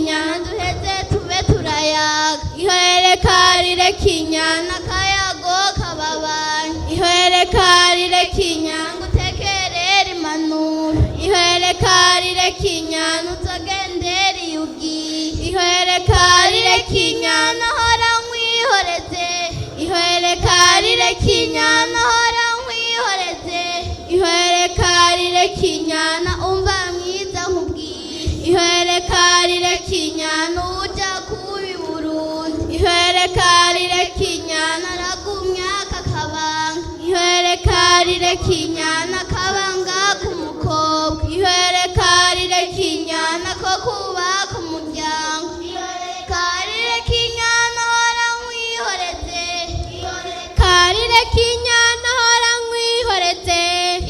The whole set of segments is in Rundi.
kinyana duheze tube turayaga. Ihorere karire kinyana kayago kababanye. Ihorere karire kinyana ngutekerere impanuro. Ihorere karire kinyana uzogendere iyugiye. Ihorere karire kinyana hora nkwihoreze. Ihorere karire kinyana hora nkwihoreze. Ihorere karire kinyana umva mwiza nkubwiye. Ihorere karire kinyana uja kubi Burundi. Ihorere karire kinyana ragumya kakabanga. Ihorere karire kinyana kabanga k'umukobwa. Ihorere karire kinyana ko kubaka umuryango. Ihorere karire kinyana hora nkwihoreze. Ihorere karire kinyana hora nkwihoreze.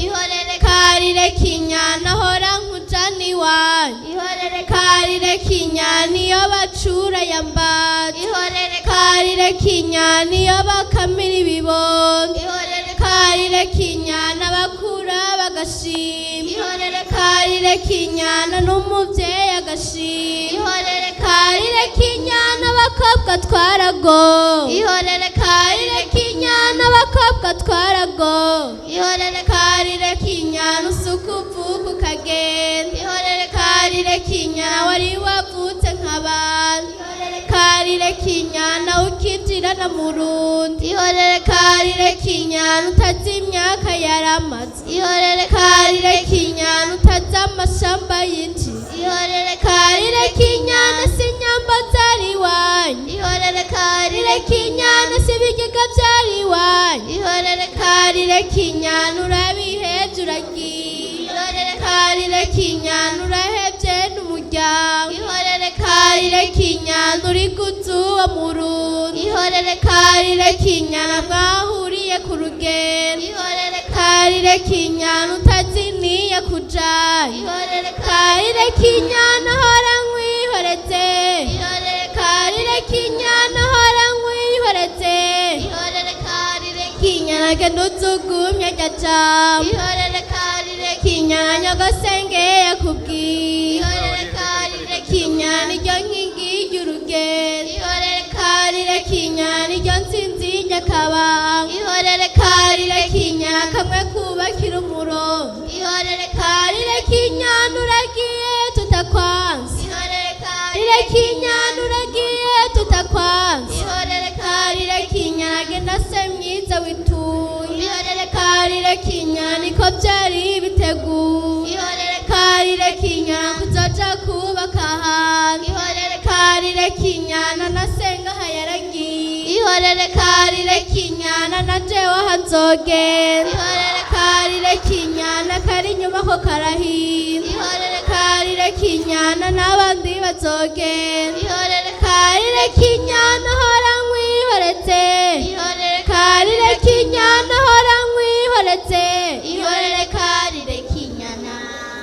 Ihorere karire kinyana hora nkujana iwanyu. Ihorere karire kinyana iyo bacura yambaza. Ihorere karire kinyana iyo bakamira ibibondo. Ihorere karire kinyana bakura bagashima. Ihorere karire kinyana n'umuvyeyi agashima. Ihorere karire kinyana abakobwa twaragowe. Ihorere karire kinyana abakobwa twaragowe. Ihorere karire kinyana usuka uvuka ukagenda. Ihorere karire kinyana wari wavutse nk'abandi. Ihorere karire kinyana ukinjirana mu rundi. Ihorere karire kinyana utazi imyaka yaramaze. Ihorere karire kinyana utazi amashamba yinjiye. Ihorere karire kinyana si inyamba zari iwanyu. Ihorere karire kinyana si ibigega vyari iwanyu. Ihorere karire kinyana urabiheje uragiye. Ihorere karire kinyana urahevye n'umuryango. Ihorere karire kinyana uri guzuba mu rundi. Ihorere karire kinyana mwahuriye ku rugendo. Ihorere karire kinyana utaziniye kujayo. Ihorere karire kinyana hora nkwihoreze. Ihorere karire kinyana hora nkwihoreze. Ihorere karire kinyana genda uzugumye rya jambo. Ihorere karire kinyana nyogosenge yakubwiye. Ihorere karire kinyana iryo nkingi y'urugendo. Ihorere karire kinyana iryo ntsinzi y'akabanga. Ihorere karire kinyana kamwe kubakira umurongo. Ihorere karire kinyana uragiye tutakwanze. Ihorere karire kinyana uragiye tutakwanze. Ihorere karire kinyana genda se myiza wituye. Ihorere karire kinyana niko vyari biteguye. Ihorere karire kinyana kuzoja kubaka ahantu. Ihorere karire kinyana nasenga hayaragiye. Ihorere karire kinyana na jewe hazogenda. Ihorere karire kinyana kari inyuma ko karahira. Ihorere karire kinyana n'abandi bazogenda. Ihorere karire kinyana hora nkwihoreze. Ihorere karire kinyana hora nkwihoreze. Ihorere karire kinyana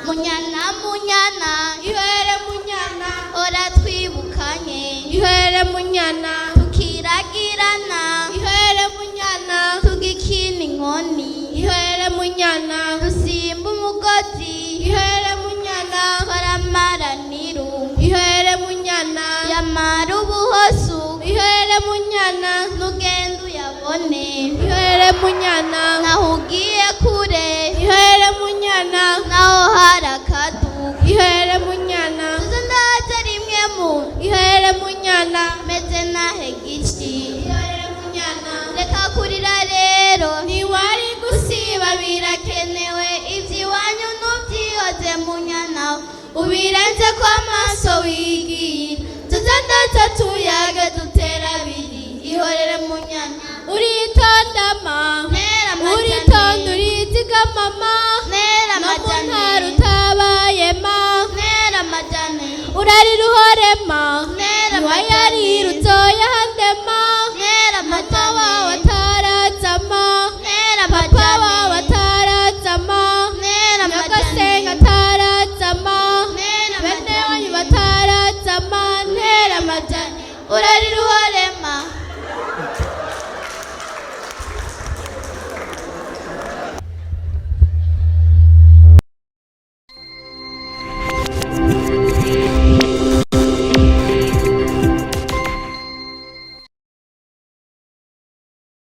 munyana munyana. Ihorere munyana ora twibukanye. Ihorere munyana tukiragirana. Ihorere munyana tugikina inkoni. Ihorere munyana dusimba umugozi. Ihorere munyana twaramaranira. Ihorere munyana yamara ubuhosu. Ihorere munyana nugenda uyabone. Ihorere munyana naho ugiye kure. Ihorere munyana naho hari akaduka. Ihorere munyana tuzo ndaza rimwe mu. Ihorere munyana meze nahegishi. Ihorere munyana reka kurira rero ntiwari gusiba birakenewe. ivy'iwanyu nuvyihoze munyana ubirenze ko amaso wigira. tuzo ndaza tuyage dutera abiri. Ihorere munyana uritondama. Uritonda urizigamama. No mu ntara utabayema. Urarira uhorema. Niwayarira uzoyahandema. Papa wawe atarazama. Papa wawe atarazama. Nyagasenga atarazama. Bene wanyu batarazama. Ntera amajani urarira uhorema.